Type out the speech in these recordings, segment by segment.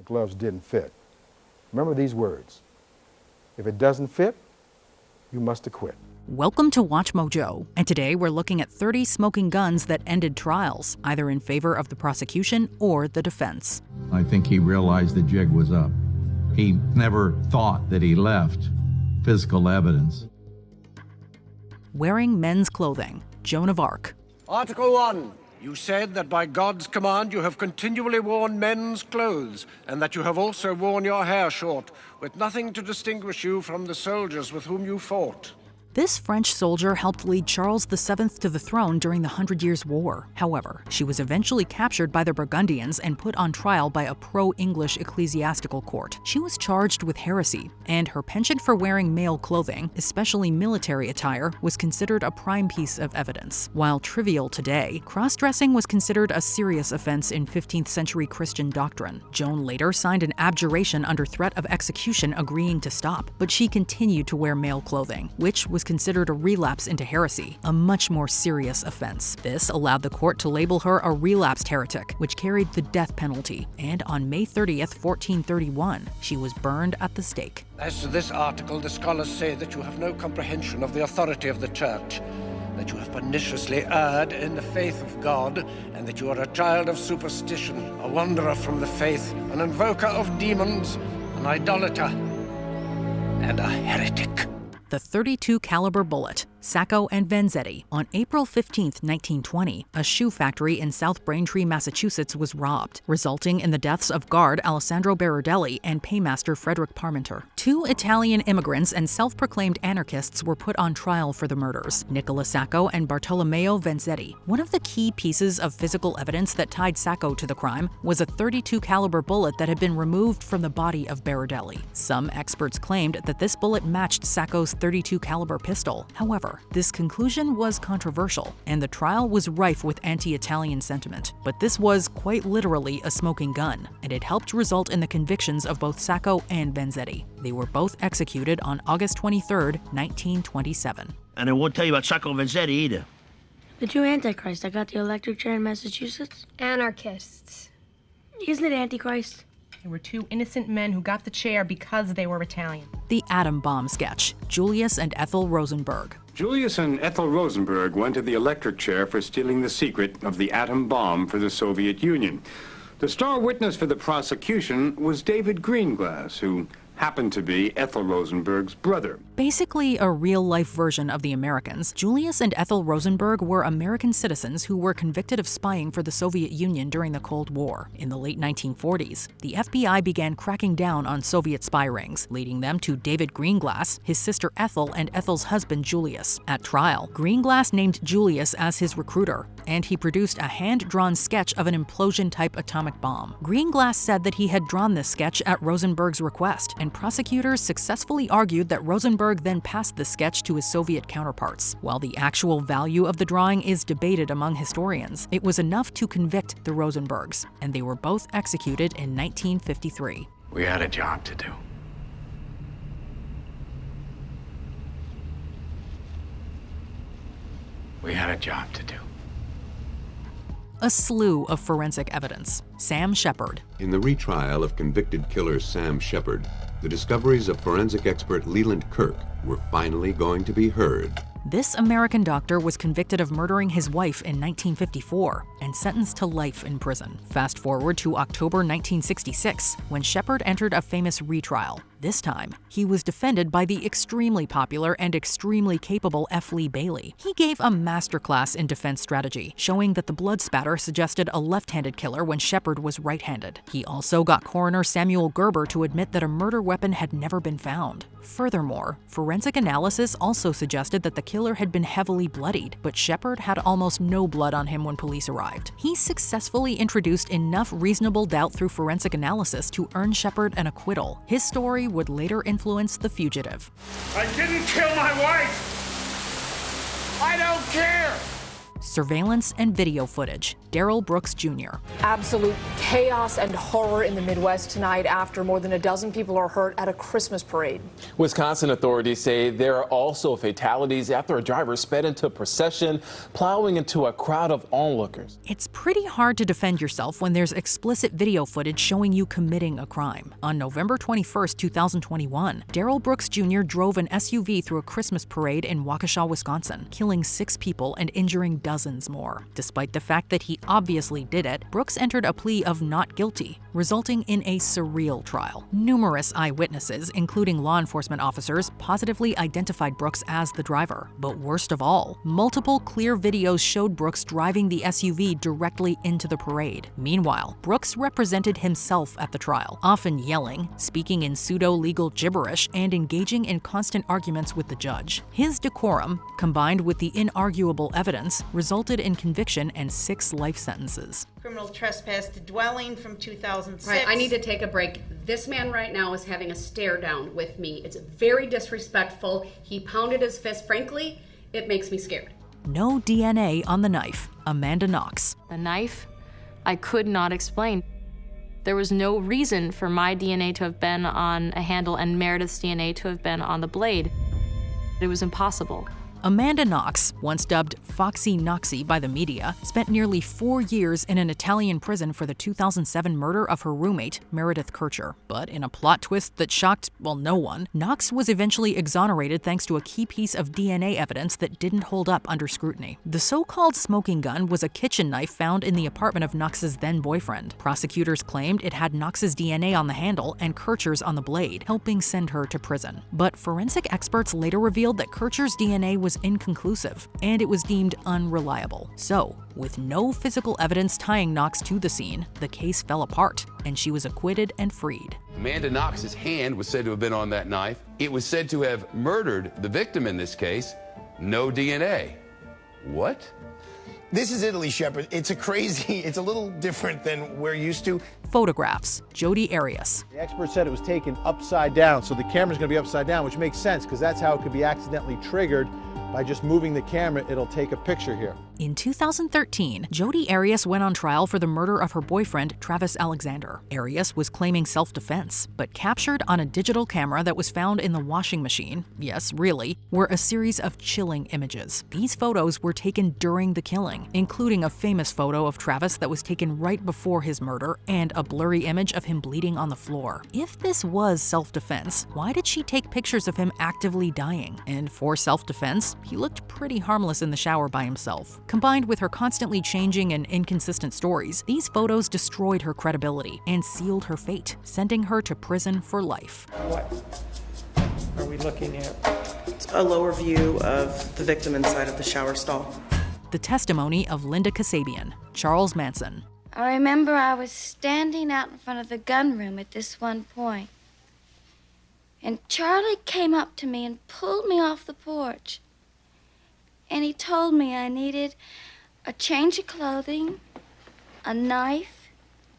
gloves didn't fit. Remember these words. If it doesn't fit, you must acquit. Welcome to Watch Mojo, and today we're looking at 30 smoking guns that ended trials, either in favor of the prosecution or the defense. I think he realized the jig was up. He never thought that he left physical evidence. Wearing men's clothing, Joan of Arc. Article 1. You said that by God's command you have continually worn men's clothes, and that you have also worn your hair short, with nothing to distinguish you from the soldiers with whom you fought. This French soldier helped lead Charles VII to the throne during the 100 Years' War. However, she was eventually captured by the Burgundians and put on trial by a pro-English ecclesiastical court. She was charged with heresy, and her penchant for wearing male clothing, especially military attire, was considered a prime piece of evidence. While trivial today, cross-dressing was considered a serious offense in 15th century Christian doctrine. Joan later signed an abjuration under threat of execution agreeing to stop, but she continued to wear male clothing, which was considered a relapse into heresy, a much more serious offense. This allowed the court to label her a relapsed heretic, which carried the death penalty, and on May 30th, 1431, she was burned at the stake. As to this article, the scholars say that you have no comprehension of the authority of the Church, that you have perniciously erred in the faith of God, and that you are a child of superstition, a wanderer from the faith, an invoker of demons, an idolater, and a heretic. The .32 caliber bullet, Sacko and Venzetti. On April 15, 1920, a shoe factory in South Braintree, Massachusetts was robbed, resulting in the deaths of guard Alessandro Berardelli and paymaster Frederick Parmenter. Two Italian immigrants and self-proclaimed anarchists were put on trial for the murders, Nicola Sacco and Bartolomeo Venzetti. One of the key pieces of physical evidence that tied Sacco to the crime was a .32 caliber bullet that had been removed from the body of Berardelli. Some experts claimed that this bullet matched Sacco's .32 caliber pistol. However, this conclusion was controversial, and the trial was rife with anti-Italian sentiment. But this was quite literally a smoking gun, and it helped result in the convictions of both Sacco and Venzetti. They were both executed on August 23, 1927. And I won't tell you about Sacco and Venzetti either. The two antichrists that got the electric chair in Massachusetts? Anarchists. Isn't it Antichrist? There were two innocent men who got the chair because they were Italian. The atom bomb sketch, Julius and Ethel Rosenberg. Julius and Ethel Rosenberg went to the electric chair for stealing the secret of the atom bomb for the Soviet Union. The star witness for the prosecution was David Greenglass, who happened to be Ethel Rosenberg's brother. Basically a real-life version of the Americans, Julius and Ethel Rosenberg were American citizens who were convicted of spying for the Soviet Union during the Cold War. In the late 1940s, the FBI began cracking down on Soviet spy rings, leading them to David Greenglass, his sister Ethel, and Ethel's husband Julius. At trial, Greenglass named Julius as his recruiter, and he produced a hand-drawn sketch of an implosion-type atomic bomb. Greenglass said that he had drawn this sketch at Rosenberg's request, and prosecutors successfully argued that Rosenberg then passed the sketch to his Soviet counterparts. While the actual value of the drawing is debated among historians, it was enough to convict the Rosenbergs, and they were both executed in 1953. We had a job to do. We had a job to do. A slew of forensic evidence. Sam Shepard. In the retrial of convicted killer Sam Shepard, the discoveries of forensic expert Leland Kirk were finally going to be heard. This American doctor was convicted of murdering his wife in 1954 and sentenced to life in prison. Fast forward to October 1966, when Shepard entered a famous retrial. This time, he was defended by the extremely popular and extremely capable F. Lee Bailey. He gave a masterclass in defense strategy, showing that the blood spatter suggested a left-handed killer when Shepard was right-handed. He also got coroner Samuel Gerber to admit that a murder weapon had never been found. Furthermore, forensic analysis also suggested that the killer had been heavily bloodied, but Shepard had almost no blood on him when police arrived. He successfully introduced enough reasonable doubt through forensic analysis to earn Shepard an acquittal. His story would later influence The Fugitive. I didn't kill my wife! I don't care! surveillance and video footage. Daryl Brooks Jr. Absolute chaos and horror in the Midwest tonight after more than a dozen people are hurt at a Christmas parade. Wisconsin authorities say there are also fatalities after a driver sped into a procession, plowing into a crowd of onlookers. It's pretty hard to defend yourself when there's explicit video footage showing you committing a crime. On November 21st, 2021, Daryl Brooks Jr. drove an SUV through a Christmas parade in Waukesha, Wisconsin, killing 6 people and injuring dozens more. Despite the fact that he obviously did it, Brooks entered a plea of not guilty, resulting in a surreal trial. Numerous eyewitnesses, including law enforcement officers, positively identified Brooks as the driver. But worst of all, multiple clear videos showed Brooks driving the SUV directly into the parade. Meanwhile, Brooks represented himself at the trial, often yelling, speaking in pseudo-legal gibberish, and engaging in constant arguments with the judge. His decorum, combined with the inarguable evidence, resulted in conviction and 6 life sentences. Criminal trespass to dwelling from 2006. Right, I need to take a break. This man right now is having a stare down with me. It's very disrespectful. He pounded his fist. Frankly, it makes me scared. No DNA on the knife. Amanda Knox. The knife? I could not explain. There was no reason for my DNA to have been on a handle and Meredith's DNA to have been on the blade. It was impossible. Amanda Knox, once dubbed Foxy Knoxy by the media, spent nearly 4 years in an Italian prison for the 2007 murder of her roommate, Meredith Kircher. But in a plot twist that shocked, well, no one, Knox was eventually exonerated thanks to a key piece of DNA evidence that didn't hold up under scrutiny. The so-called smoking gun was a kitchen knife found in the apartment of Knox's then-boyfriend. Prosecutors claimed it had Knox's DNA on the handle and Kircher's on the blade, helping send her to prison. But forensic experts later revealed that Kircher's DNA was inconclusive, and it was deemed unreliable. So, with no physical evidence tying Knox to the scene, the case fell apart, and she was acquitted and freed. Amanda Knox's hand was said to have been on that knife. It was said to have murdered the victim in this case. No DNA. What? This is Italy, Shepard. It's a little different than we're used to. Photographs. Jodi Arias. The expert said it was taken upside down, so the camera's going to be upside down, which makes sense because that's how it could be accidentally triggered. By just moving the camera, it'll take a picture here. In 2013, Jodi Arias went on trial for the murder of her boyfriend, Travis Alexander. Arias was claiming self-defense, but captured on a digital camera that was found in the washing machine, yes, really, were a series of chilling images. These photos were taken during the killing, including a famous photo of Travis that was taken right before his murder and a blurry image of him bleeding on the floor. If this was self-defense, why did she take pictures of him actively dying? And for self-defense, he looked pretty harmless in the shower by himself. Combined with her constantly changing and inconsistent stories, these photos destroyed her credibility and sealed her fate, sending her to prison for life. What are we looking at? It's a lower view of the victim inside of the shower stall. The testimony of Linda Cassabian, Charles Manson. I remember I was standing out in front of the gun room at this one point, and Charlie came up to me and pulled me off the porch. And he told me I needed a change of clothing, a knife,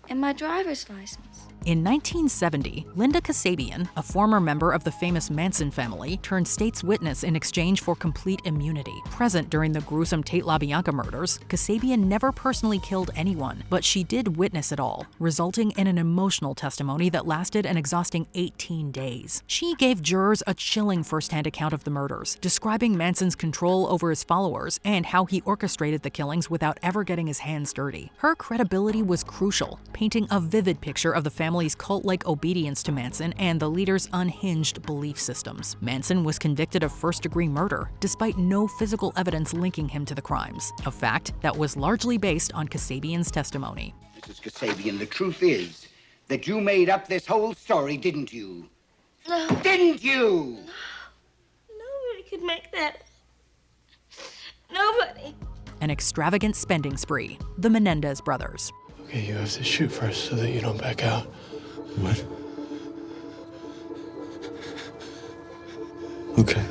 and my driver's license. In 1970, Linda Cassabian, a former member of the famous Manson family, turned state's witness in exchange for complete immunity. Present during the gruesome Tate LaBianca murders, Cassabian never personally killed anyone, but she did witness it all, resulting in an emotional testimony that lasted an exhausting 18 days. She gave jurors a chilling first-hand account of the murders, describing Manson's control over his followers and how he orchestrated the killings without ever getting his hands dirty. Her credibility was crucial, painting a vivid picture of the family's cult-like obedience to Manson and the leader's unhinged belief systems. Manson was convicted of first-degree murder, despite no physical evidence linking him to the crimes, a fact that was largely based on Cassabian's testimony. Mrs. Cassabian, the truth is that you made up this whole story, didn't you? No. Didn't you? Nobody could make that. Nobody. An extravagant spending spree. The Menendez brothers. Okay, you have to shoot first so that you don't back out. What? Okay.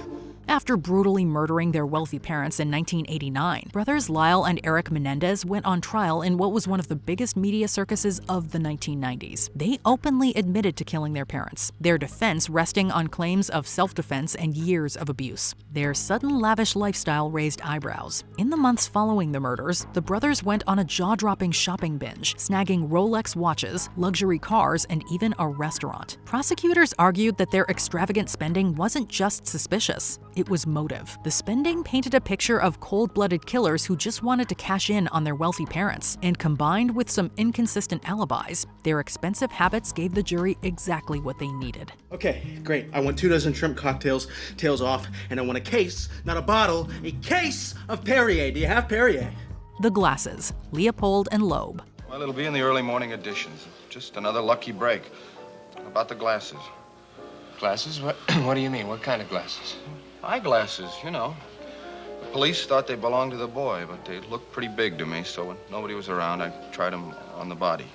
After brutally murdering their wealthy parents in 1989, brothers Lyle and Eric Menendez went on trial in what was one of the biggest media circuses of the 1990s. They openly admitted to killing their parents, their defense resting on claims of self-defense and years of abuse. Their sudden lavish lifestyle raised eyebrows. In the months following the murders, the brothers went on a jaw-dropping shopping binge, snagging Rolex watches, luxury cars, and even a restaurant. Prosecutors argued that their extravagant spending wasn't just suspicious, it was motive. The spending painted a picture of cold-blooded killers who just wanted to cash in on their wealthy parents, and combined with some inconsistent alibis, their expensive habits gave the jury exactly what they needed. Okay, great. I want 24 shrimp cocktails, tails off, and I want a case, not a bottle, a case of Perrier. Do you have Perrier? The glasses, Leopold and Loeb. Well, it'll be in the early morning editions. Just another lucky break. How about the glasses? Glasses? What do you mean? What kind of glasses? Eyeglasses, you know. The police thought they belonged to the boy, but they looked pretty big to me, so when nobody was around, I tried them on the body.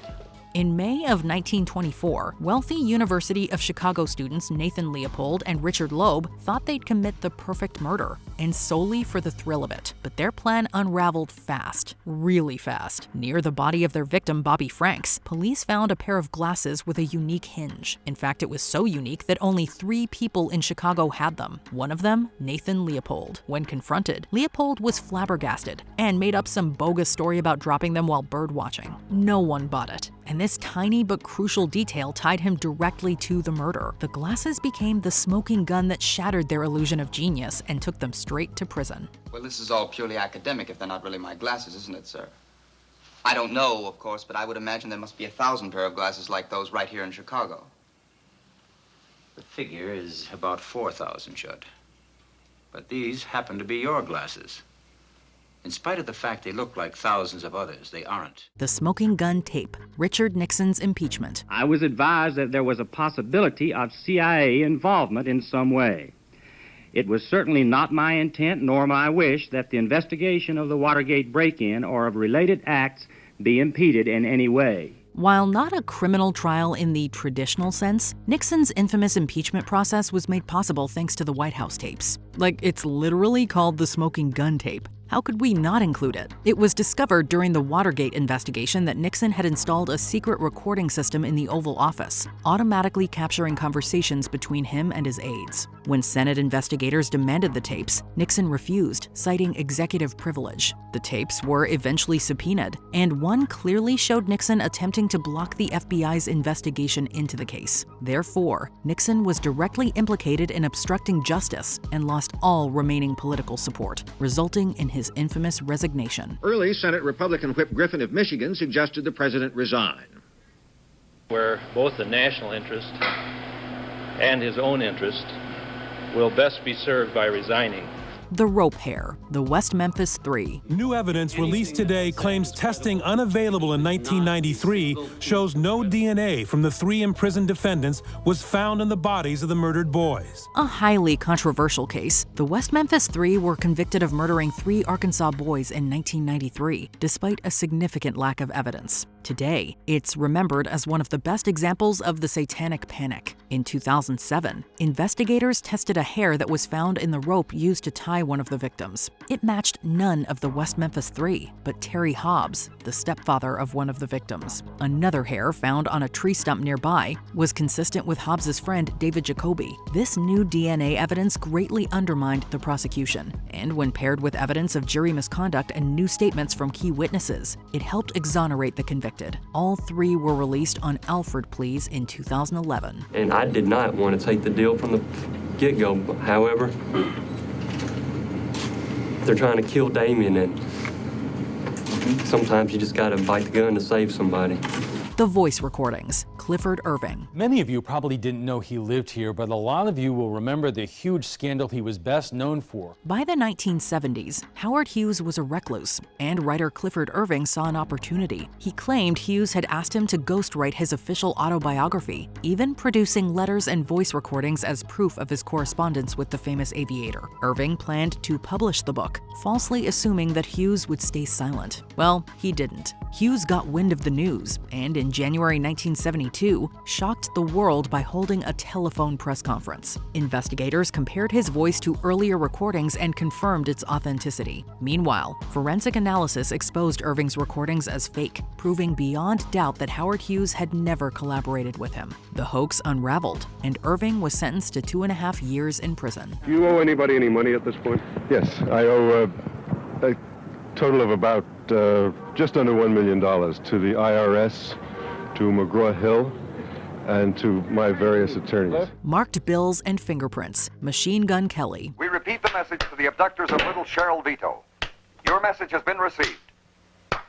In May of 1924, wealthy University of Chicago students Nathan Leopold and Richard Loeb thought they'd commit the perfect murder, and solely for the thrill of it. But their plan unraveled fast, really fast. Near the body of their victim, Bobby Franks, police found a pair of glasses with a unique hinge. In fact, it was so unique that only 3 people in Chicago had them. One of them, Nathan Leopold. When confronted, Leopold was flabbergasted and made up some bogus story about dropping them while bird watching. No one bought it. And this tiny but crucial detail tied him directly to the murder. The glasses became the smoking gun that shattered their illusion of genius and took them straight to prison. Well, this is all purely academic if they're not really my glasses, isn't it, sir? I don't know, of course, but I would imagine there must be 1,000 pair of glasses like those right here in Chicago. The figure is about 4,000, Judd. But these happen to be your glasses. In spite of the fact they look like thousands of others, they aren't. The smoking gun tape, Richard Nixon's impeachment. I was advised that there was a possibility of CIA involvement in some way. It was certainly not my intent nor my wish that the investigation of the Watergate break-in or of related acts be impeded in any way. While not a criminal trial in the traditional sense, Nixon's infamous impeachment process was made possible thanks to the White House tapes. Like, it's literally called the smoking gun tape. How could we not include it? It was discovered during the Watergate investigation that Nixon had installed a secret recording system in the Oval Office, automatically capturing conversations between him and his aides. When Senate investigators demanded the tapes, Nixon refused, citing executive privilege. The tapes were eventually subpoenaed, and one clearly showed Nixon attempting to block the FBI's investigation into the case. Therefore, Nixon was directly implicated in obstructing justice and lost all remaining political support, resulting in his infamous resignation. Early Senate Republican Whip Griffin of Michigan suggested the president resign. Where both the national interest and his own interest will best be served by resigning. The rope hair, the West Memphis Three. New evidence released today claims testing unavailable in 1993 shows no DNA from the 3 imprisoned defendants was found in the bodies of the murdered boys. A highly controversial case, the West Memphis Three were convicted of murdering 3 Arkansas boys in 1993, despite a significant lack of evidence. Today, it's remembered as one of the best examples of the satanic panic. In 2007, investigators tested a hair that was found in the rope used to tie one of the victims. It matched none of the West Memphis Three, but Terry Hobbs, the stepfather of one of the victims. Another hair found on a tree stump nearby was consistent with Hobbs's friend David Jacoby. This new DNA evidence greatly undermined the prosecution, and when paired with evidence of jury misconduct and new statements from key witnesses, it helped exonerate the convicted. All 3 were released on Alford pleas in 2011. And I did not want to take the deal from the get-go. However, they're trying to kill Damien, and sometimes you just got to bite the gun to save somebody. The voice recordings, Clifford Irving. Many of you probably didn't know he lived here, but a lot of you will remember the huge scandal he was best known for. By the 1970s, Howard Hughes was a recluse, and writer Clifford Irving saw an opportunity. He claimed Hughes had asked him to ghostwrite his official autobiography, even producing letters and voice recordings as proof of his correspondence with the famous aviator. Irving planned to publish the book, falsely assuming that Hughes would stay silent. Well, he didn't. Hughes got wind of the news, and in January 1972, 1982, shocked the world by holding a telephone press conference. Investigators compared his voice to earlier recordings and confirmed its authenticity. Meanwhile, forensic analysis exposed Irving's recordings as fake, proving beyond doubt that Howard Hughes had never collaborated with him. The hoax unraveled, and Irving was sentenced to 2.5 years in prison. Do you owe anybody any money at this point? Yes, I owe a total of about just under $1 million to the IRS, to McGraw-Hill, and to my various attorneys. Marked bills and fingerprints. Machine Gun Kelly. We repeat the message to the abductors of little Cheryl Vito. Your message has been received.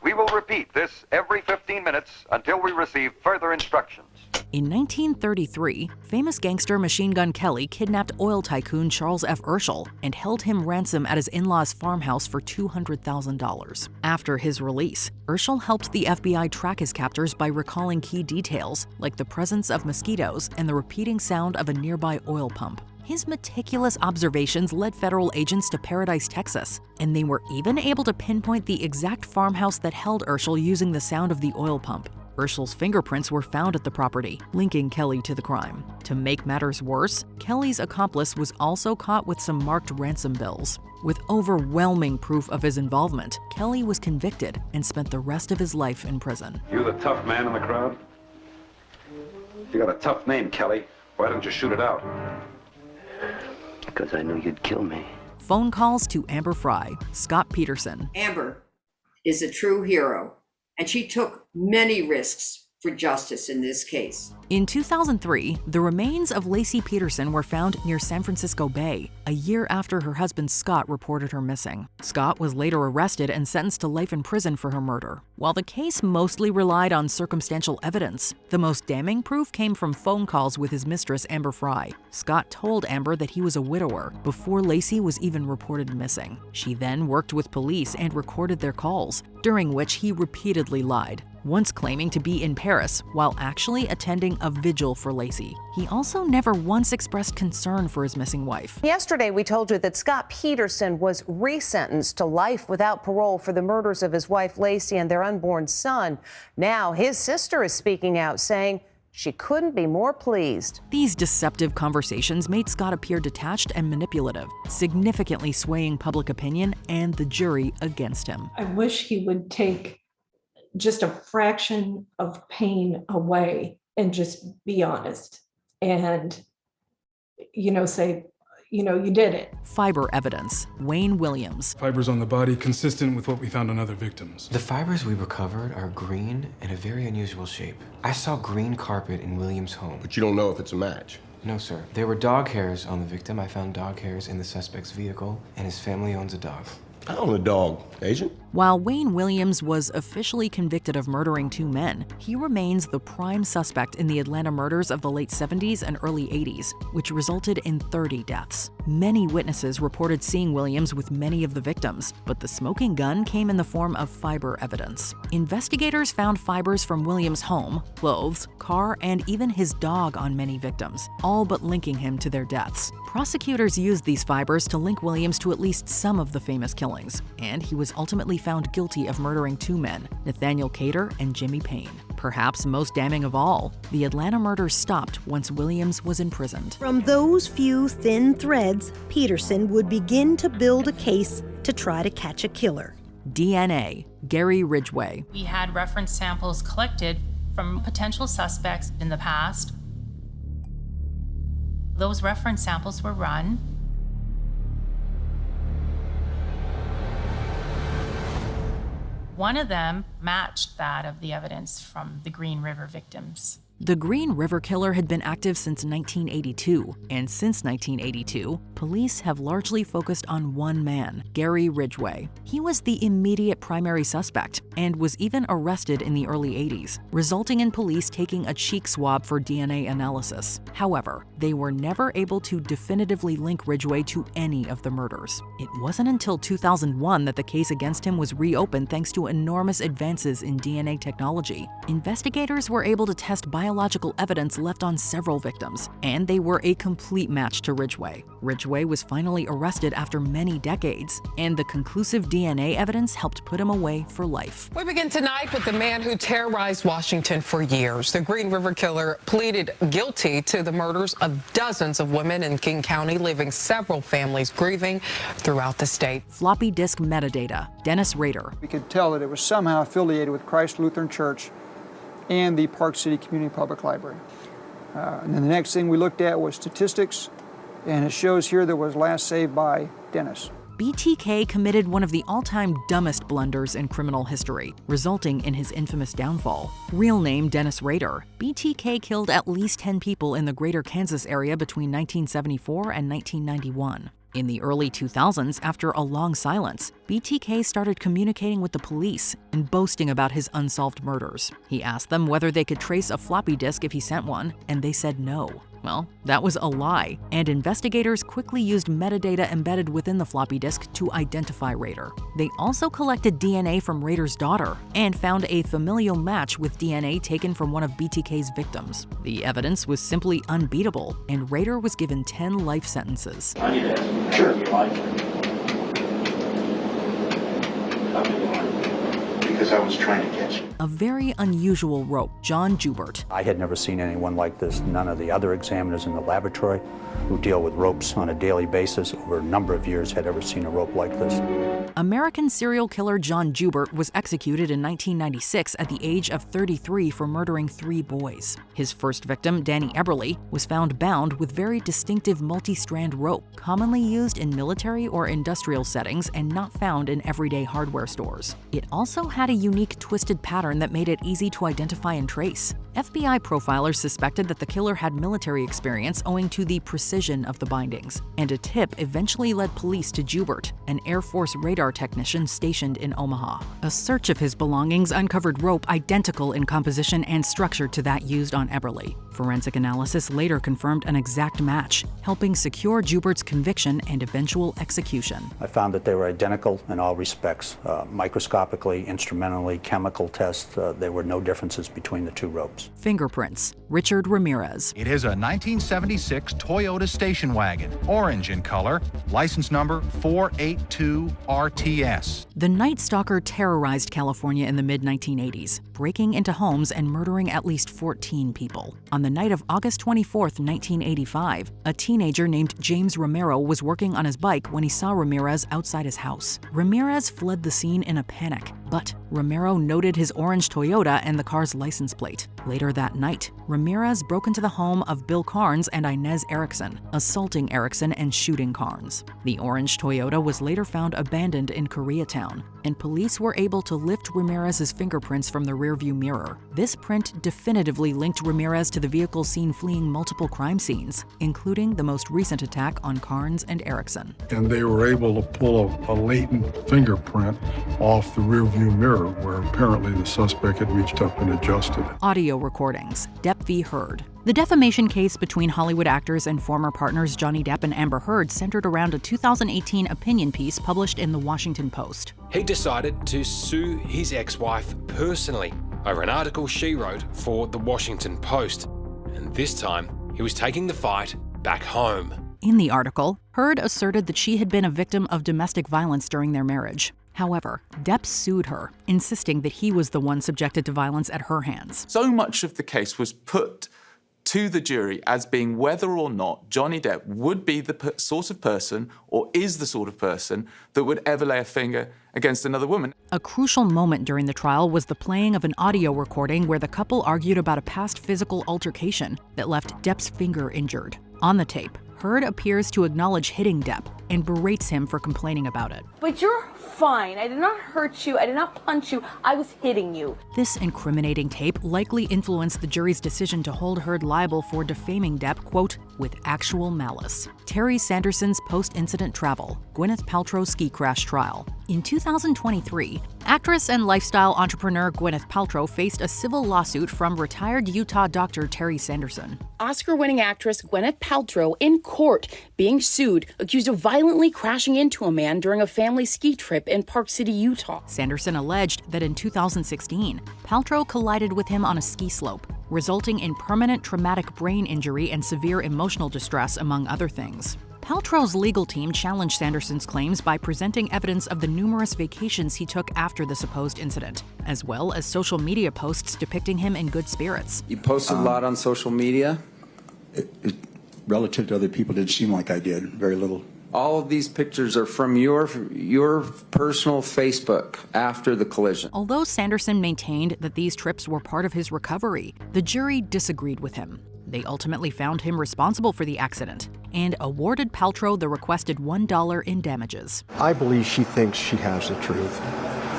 We will repeat this every 15 minutes until we receive further instructions. In 1933, famous gangster Machine Gun Kelly kidnapped oil tycoon Charles F. Urschel and held him ransom at his in-laws' farmhouse for $200,000. After his release, Urschel helped the FBI track his captors by recalling key details, like the presence of mosquitoes and the repeating sound of a nearby oil pump. His meticulous observations led federal agents to Paradise, Texas, and they were even able to pinpoint the exact farmhouse that held Urschel using the sound of the oil pump. Urschel's fingerprints were found at the property, linking Kelly to the crime. To make matters worse, Kelly's accomplice was also caught with some marked ransom bills. With overwhelming proof of his involvement, Kelly was convicted and spent the rest of his life in prison. You the tough man in the crowd? You got a tough name, Kelly. Why didn't you shoot it out? Because I knew you'd kill me. Phone calls to Amber Fry, Scott Peterson. Amber is a true hero, and she took many risks for justice in this case. In 2003, the remains of Lacey Peterson were found near San Francisco Bay, a year after her husband Scott reported her missing. Scott was later arrested and sentenced to life in prison for her murder. While the case mostly relied on circumstantial evidence, the most damning proof came from phone calls with his mistress, Amber Fry. Scott told Amber that he was a widower before Lacey was even reported missing. She then worked with police and recorded their calls, during which he repeatedly lied, once claiming to be in Paris while actually attending a vigil for Lacey. He also never once expressed concern for his missing wife. Yesterday, we told you that Scott Peterson was resentenced to life without parole for the murders of his wife Lacey and their unborn son. Now his sister is speaking out, saying she couldn't be more pleased. These deceptive conversations made Scott appear detached and manipulative, significantly swaying public opinion and the jury against him. I wish he would take just a fraction of pain away and just be honest and, say, you did it. Fiber evidence. Wayne Williams. Fibers on the body consistent with what we found on other victims. The fibers we recovered are green and a very unusual shape. I saw green carpet in Williams' home. But you don't know if it's a match? No, sir. There were dog hairs on the victim. I found dog hairs in the suspect's vehicle, and his family owns a dog. I own a dog, Agent. While Wayne Williams was officially convicted of murdering 2 men, he remains the prime suspect in the Atlanta murders of the late 70s and early 80s, which resulted in 30 deaths. Many witnesses reported seeing Williams with many of the victims, but the smoking gun came in the form of fiber evidence. Investigators found fibers from Williams' home, clothes, car, and even his dog on many victims, all but linking him to their deaths. Prosecutors used these fibers to link Williams to at least some of the famous killings, and he was ultimately found guilty of murdering 2 men, Nathaniel Cater and Jimmy Payne. Perhaps most damning of all, the Atlanta murders stopped once Williams was imprisoned. From those few thin threads, Peterson would begin to build a case to try to catch a killer. DNA. Gary Ridgway. We had reference samples collected from potential suspects in the past. Those reference samples were run. One of them matched that of the evidence from the Green River victims. The Green River Killer had been active since 1982, and since 1982, police have largely focused on one man, Gary Ridgway. He was the immediate primary suspect and was even arrested in the early 80s, resulting in police taking a cheek swab for DNA analysis. However, they were never able to definitively link Ridgway to any of the murders. It wasn't until 2001 that the case against him was reopened thanks to enormous advances in DNA technology. Investigators were able to test biological biological evidence left on several victims, and they were a complete match to Ridgway. Ridgway was finally arrested after many decades, and the conclusive DNA evidence helped put him away for life. We begin tonight with the man who terrorized Washington for years. The Green River Killer pleaded guilty to the murders of dozens of women in King County, leaving several families grieving throughout the state. Floppy disk metadata. Dennis Rader. We could tell that it was somehow affiliated with Christ Lutheran Church and the Park City Community Public Library. And then the next thing we looked at was statistics, and it shows here that was last saved by Dennis. BTK committed one of the all-time dumbest blunders in criminal history, resulting in his infamous downfall. Real name Dennis Rader, BTK killed at least 10 people in the greater Kansas area between 1974 and 1991. In the early 2000s, after a long silence, BTK started communicating with the police and boasting about his unsolved murders. He asked them whether they could trace a floppy disk if he sent one, and they said no. Well, that was a lie, and investigators quickly used metadata embedded within the floppy disk to identify Rader. They also collected DNA from Rader's daughter and found a familial match with DNA taken from one of BTK's victims. The evidence was simply unbeatable, and Rader was given 10 life sentences. I need to ask, sure, you like it? How do you like it? Because I was trying to catch you. A very unusual rope, John Jubert. I had never seen anyone like this. None of the other examiners in the laboratory who deal with ropes on a daily basis over a number of years had ever seen a rope like this. American serial killer John Jubert was executed in 1996 at the age of 33 for murdering 3 boys. His first victim, Danny Eberly, was found bound with very distinctive multi-strand rope, commonly used in military or industrial settings and not found in everyday hardware stores. It also had a unique twisted pattern that made it easy to identify and trace. FBI profilers suspected that the killer had military experience owing to the precision of the bindings, and a tip eventually led police to Jubert, an Air Force radar technician stationed in Omaha. A search of his belongings uncovered rope identical in composition and structure to that used on Eberly. Forensic analysis later confirmed an exact match, helping secure Jubert's conviction and eventual execution. I found that they were identical in all respects. Microscopically, instrumentally, chemical tests, there were no differences between the 2 ropes. Fingerprints. Richard Ramirez. It is a 1976 Toyota station wagon, orange in color, license number 482RTS. The Night Stalker terrorized California in the mid-1980s, breaking into homes and murdering at least 14 people. On the night of August 24, 1985, a teenager named James Romero was working on his bike when he saw Ramirez outside his house. Ramirez fled the scene in a panic, but Romero noted his orange Toyota and the car's license plate. Later that night, Ramirez broke into the home of Bill Carnes and Inez Erickson, assaulting Erickson and shooting Carnes. The orange Toyota was later found abandoned in Koreatown, and police were able to lift Ramirez's fingerprints from the rearview mirror. This print definitively linked Ramirez to the vehicle seen fleeing multiple crime scenes, including the most recent attack on Carnes and Erickson. And they were able to pull a latent fingerprint off the rearview mirror where apparently the suspect had reached up and adjusted. Audio recordings. Depp v. Heard. The defamation case between Hollywood actors and former partners Johnny Depp and Amber Heard centered around a 2018 opinion piece published in the Washington Post. He decided to sue his ex-wife personally over an article she wrote for the Washington Post. And this time, he was taking the fight back home. In the article, Heard asserted that she had been a victim of domestic violence during their marriage. However, Depp sued her, insisting that he was the one subjected to violence at her hands. So much of the case was put to the jury as being whether or not Johnny Depp would be the sort of person, or is the sort of person, that would ever lay a finger against another woman. A crucial moment during the trial was the playing of an audio recording where the couple argued about a past physical altercation that left Depp's finger injured. On the tape, Heard appears to acknowledge hitting Depp and berates him for complaining about it. But you're fine. I did not hurt you. I did not punch you. I was hitting you. This incriminating tape likely influenced the jury's decision to hold Heard liable for defaming Depp, quote, with actual malice. Terry Sanderson's post-incident travel, Gwyneth Paltrow ski crash trial. In 2023, actress and lifestyle entrepreneur Gwyneth Paltrow faced a civil lawsuit from retired Utah doctor Terry Sanderson. Oscar-winning actress Gwyneth Paltrow in court being sued, accused of violently crashing into a man during a family ski trip in Park City, Utah. Sanderson alleged that in 2016, Paltrow collided with him on a ski slope, resulting in permanent traumatic brain injury and severe emotional distress, among other things. Paltrow's legal team challenged Sandersons' claims by presenting evidence of the numerous vacations he took after the supposed incident, as well as social media posts depicting him in good spirits. You posted a lot on social media? Relative to other people, it did seem like I did. Very little. All of these pictures are from your personal Facebook after the collision. Although Sanderson maintained that these trips were part of his recovery, the jury disagreed with him. They ultimately found him responsible for the accident and awarded Paltrow the requested $1 in damages. I believe she thinks she has the truth.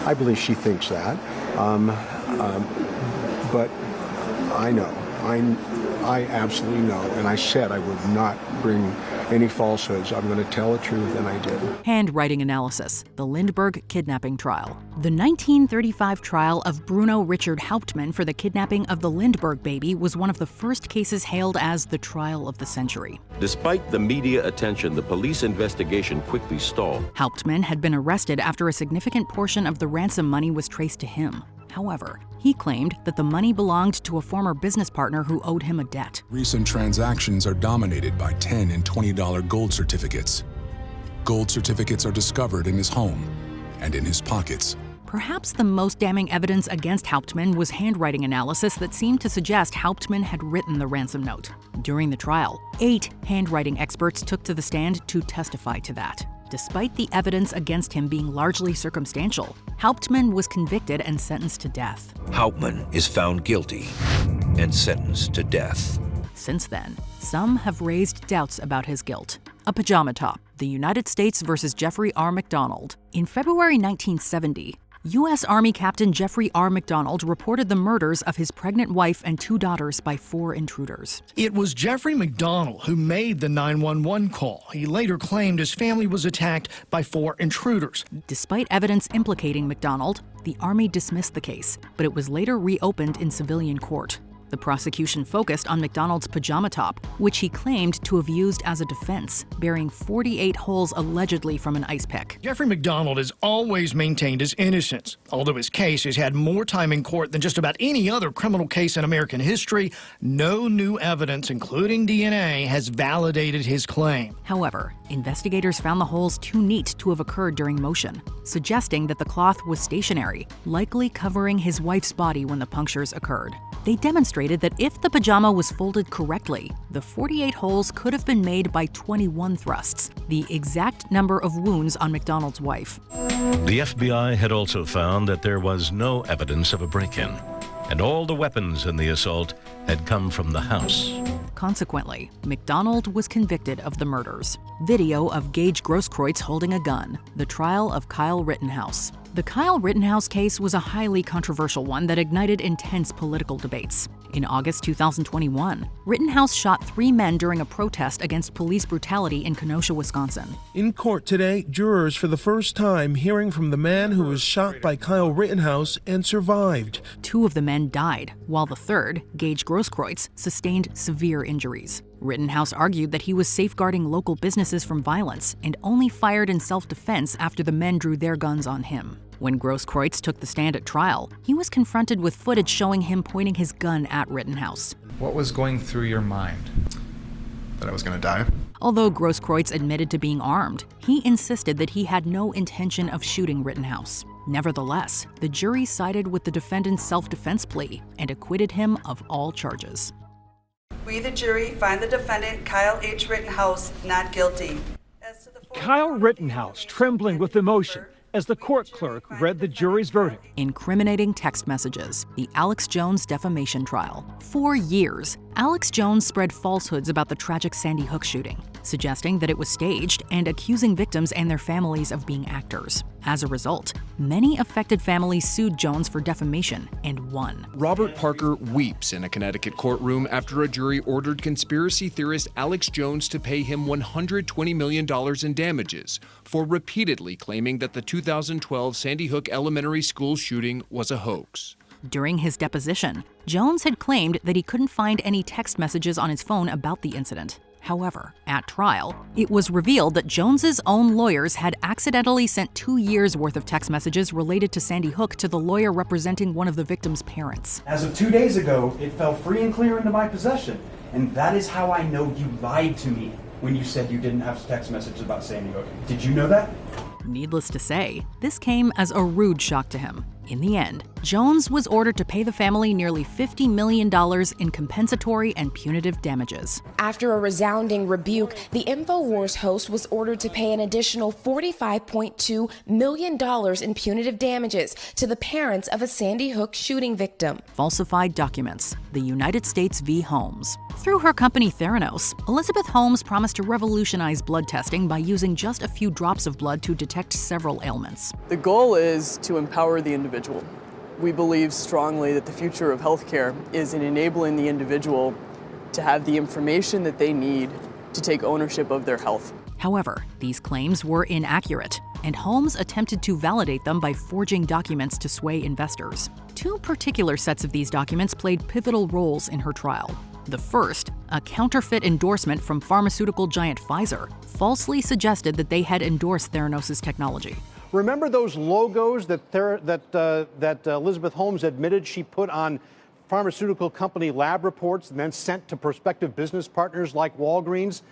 I believe she thinks that. But I know. I absolutely know. And I said I would not bring any falsehoods. I'm going to tell the truth, and I did. Handwriting analysis, the Lindberg kidnapping trial. The 1935 trial of Bruno Richard Hauptmann for the kidnapping of the Lindberg baby was one of the first cases hailed as the trial of the century. Despite the media attention, the police investigation quickly stalled. Hauptmann had been arrested after a significant portion of the ransom money was traced to him. However, he claimed that the money belonged to a former business partner who owed him a debt. Recent transactions are dominated by $10 and $20 gold certificates. Gold certificates are discovered in his home and in his pockets. Perhaps the most damning evidence against Hauptmann was handwriting analysis that seemed to suggest Hauptmann had written the ransom note. During the trial, 8 handwriting experts took to the stand to testify to that. Despite the evidence against him being largely circumstantial, Hauptmann was convicted and sentenced to death. Hauptmann is found guilty and sentenced to death. Since then, some have raised doubts about his guilt. A pajama top, the United States versus Jeffrey R. McDonald. In February 1970, U.S. Army Captain Jeffrey R. McDonald reported the murders of his pregnant wife and 2 daughters by 4 intruders. It was Jeffrey McDonald who made the 911 call. He later claimed his family was attacked by 4 intruders. Despite evidence implicating McDonald, the Army dismissed the case, but it was later reopened in civilian court. The prosecution focused on McDonald's pajama top, which he claimed to have used as a defense, bearing 48 holes allegedly from an ice pick. Jeffrey McDonald has always maintained his innocence. Although his case has had more time in court than just about any other criminal case in American history, no new evidence, including DNA, has validated his claim. However, investigators found the holes too neat to have occurred during motion, suggesting that the cloth was stationary, likely covering his wife's body when the punctures occurred. They demonstrated that if the pajama was folded correctly, the 48 holes could have been made by 21 thrusts, the exact number of wounds on McDonald's wife. The FBI had also found that there was no evidence of a break-in, and all the weapons in the assault had come from the house. Consequently, McDonald was convicted of the murders. Video of Gage Grosskreutz holding a gun, the trial of Kyle Rittenhouse. The Kyle Rittenhouse case was a highly controversial one that ignited intense political debates. In August 2021, Rittenhouse shot 3 men during a protest against police brutality in Kenosha, Wisconsin. In court today, jurors for the first time hearing from the man who was shot by Kyle Rittenhouse and survived. 2 of the men died, while the third, Gage Grosskreutz, sustained severe injuries. Rittenhouse argued that he was safeguarding local businesses from violence and only fired in self-defense after the men drew their guns on him. When Grosskreutz took the stand at trial, he was confronted with footage showing him pointing his gun at Rittenhouse. What was going through your mind? That I was going to die? Although Grosskreutz admitted to being armed, he insisted that he had no intention of shooting Rittenhouse. Nevertheless, the jury sided with the defendant's self-defense plea and acquitted him of all charges. We, the jury, find the defendant, Kyle H. Rittenhouse, not guilty. Kyle Rittenhouse, trembling with emotion as the court clerk read the jury's verdict. Incriminating text messages, the Alex Jones defamation trial. For years, Alex Jones spread falsehoods about the tragic Sandy Hook shooting, suggesting that it was staged and accusing victims and their families of being actors. As a result, many affected families sued Jones for defamation and won. Robert Parker weeps in a Connecticut courtroom after a jury ordered conspiracy theorist Alex Jones to pay him $120 million in damages for repeatedly claiming that the 2012 Sandy Hook Elementary School shooting was a hoax. During his deposition, Jones had claimed that he couldn't find any text messages on his phone about the incident. However, at trial, it was revealed that Jones's own lawyers had accidentally sent 2 years' worth of text messages related to Sandy Hook to the lawyer representing one of the victim's parents. As of 2 days ago, it fell free and clear into my possession. And that is how I know you lied to me when you said you didn't have text messages about Sandy Hook. Did you know that? Needless to say, this came as a rude shock to him. In the end, Jones was ordered to pay the family nearly $50 million in compensatory and punitive damages. After a resounding rebuke, the InfoWars host was ordered to pay an additional $45.2 million in punitive damages to the parents of a Sandy Hook shooting victim. Falsified documents, the United States v. Holmes. Through her company Theranos, Elizabeth Holmes promised to revolutionize blood testing by using just a few drops of blood to detect several ailments. The goal is to empower the individual. We believe strongly that the future of healthcare is in enabling the individual to have the information that they need to take ownership of their health. However, these claims were inaccurate, and Holmes attempted to validate them by forging documents to sway investors. 2 particular sets of these documents played pivotal roles in her trial. The first, a counterfeit endorsement from pharmaceutical giant Pfizer, falsely suggested that they had endorsed Theranos' technology. Remember those logos that Elizabeth Holmes admitted she put on pharmaceutical company lab reports and then sent to prospective business partners like Walgreens?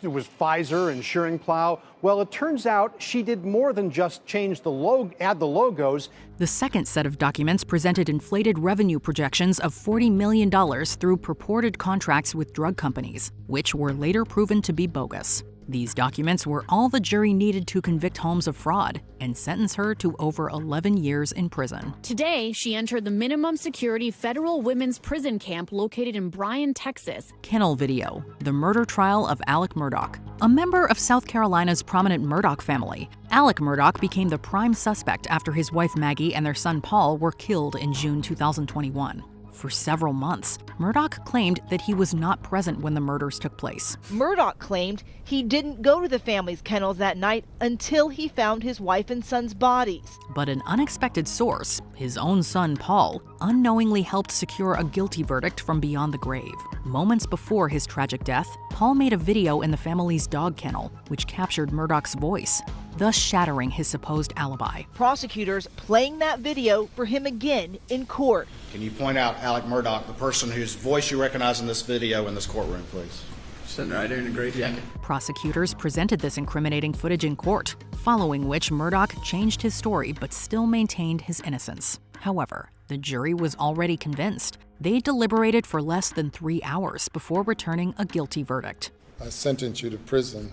It was Pfizer and Schering-Plough. Well, it turns out she did more than just change the add the logos. The second set of documents presented inflated revenue projections of $40 million through purported contracts with drug companies, which were later proven to be bogus. These documents were all the jury needed to convict Holmes of fraud and sentence her to over 11 years in prison. Today, she entered the minimum security federal women's prison camp located in Bryan, Texas. Kennel video, the murder trial of Alex Murdaugh. A member of South Carolina's prominent Murdaugh family, Alex Murdaugh became the prime suspect after his wife Maggie and their son Paul were killed in June 2021. For several months, Murdaugh claimed that he was not present when the murders took place. Murdaugh claimed he didn't go to the family's kennels that night until he found his wife and son's bodies. But an unexpected source, his own son Paul, unknowingly helped secure a guilty verdict from beyond the grave. Moments before his tragic death, Paul made a video in the family's dog kennel, which captured Murdaugh's voice, thus shattering his supposed alibi. Prosecutors playing that video for him again in court. Can you point out Alex Murdaugh, the person whose voice you recognize in this video in this courtroom, please? Sitting right there in the gray jacket. Prosecutors presented this incriminating footage in court, following which Murdaugh changed his story but still maintained his innocence. However, the jury was already convinced. They deliberated for less than 3 hours before returning a guilty verdict. I sentence you to prison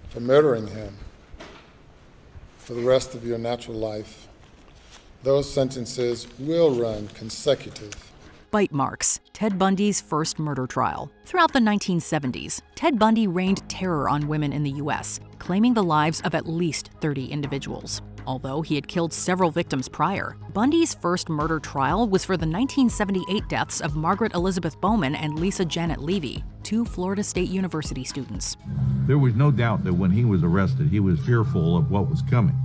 for murdering him for the rest of your natural life. Those sentences will run consecutive. Bite marks, Ted Bundy's first murder trial. Throughout the 1970s, Ted Bundy rained terror on women in the U.S., claiming the lives of at least 30 individuals. Although he had killed several victims prior, Bundy's first murder trial was for the 1978 deaths of Margaret Elizabeth Bowman and Lisa Janet Levy, 2 Florida State University students. There was no doubt that when he was arrested, he was fearful of what was coming.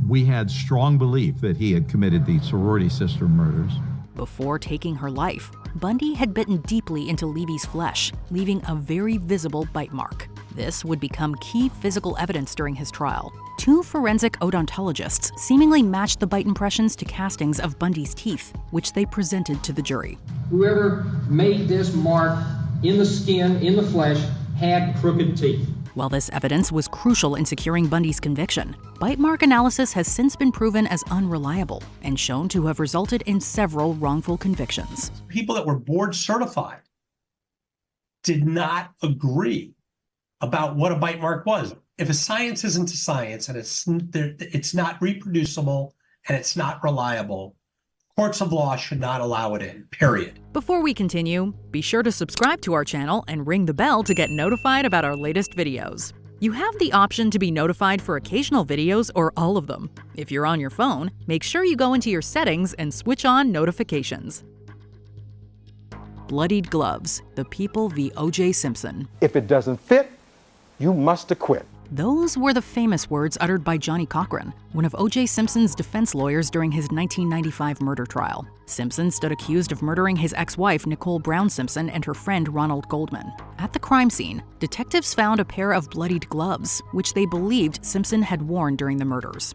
We had strong belief that he had committed the sorority sister murders. Before taking her life, Bundy had bitten deeply into Levy's flesh, leaving a very visible bite mark. This would become key physical evidence during his trial. 2 forensic odontologists seemingly matched the bite impressions to castings of Bundy's teeth, which they presented to the jury. Whoever made this mark in the skin, in the flesh, had crooked teeth. While this evidence was crucial in securing Bundy's conviction, bite mark analysis has since been proven as unreliable and shown to have resulted in several wrongful convictions. People that were board certified did not agree about what a bite mark was. If a science isn't a science and it's not reproducible and it's not reliable, courts of law should not allow it in, period. Before we continue, be sure to subscribe to our channel and ring the bell to get notified about our latest videos. You have the option to be notified for occasional videos or all of them. If you're on your phone, make sure you go into your settings and switch on notifications. Bloodied gloves, the people v. O.J. Simpson. If it doesn't fit, you must acquit. Those were the famous words uttered by Johnny Cochran, one of O.J. Simpson's defense lawyers during his 1995 murder trial. Simpson stood accused of murdering his ex-wife Nicole Brown Simpson and her friend Ronald Goldman. At the crime scene, detectives found a pair of bloodied gloves, which they believed Simpson had worn during the murders.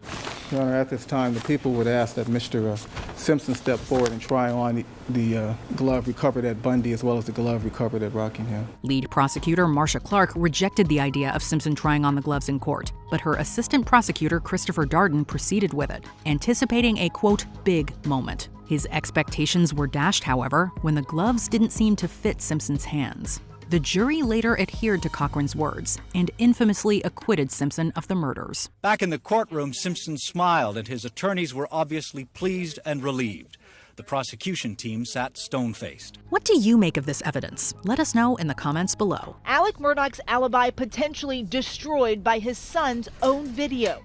Your Honor, at this time, the people would ask that Mr. Simpson step forward and try on the glove recovered at Bundy as well as the glove recovered at Rockingham. Lead prosecutor Marcia Clark rejected the idea of Simpson trying on the gloves in court, but her assistant prosecutor Christopher Darden proceeded with it, anticipating a, quote, big moment. His expectations were dashed, however, when the gloves didn't seem to fit Simpson's hands. The jury later adhered to Cochran's words and infamously acquitted Simpson of the murders. Back in the courtroom, Simpson smiled, and his attorneys were obviously pleased and relieved. The prosecution team sat stone-faced. What do you make of this evidence? Let us know in the comments below. Alex Murdaugh's alibi potentially destroyed by his son's own video.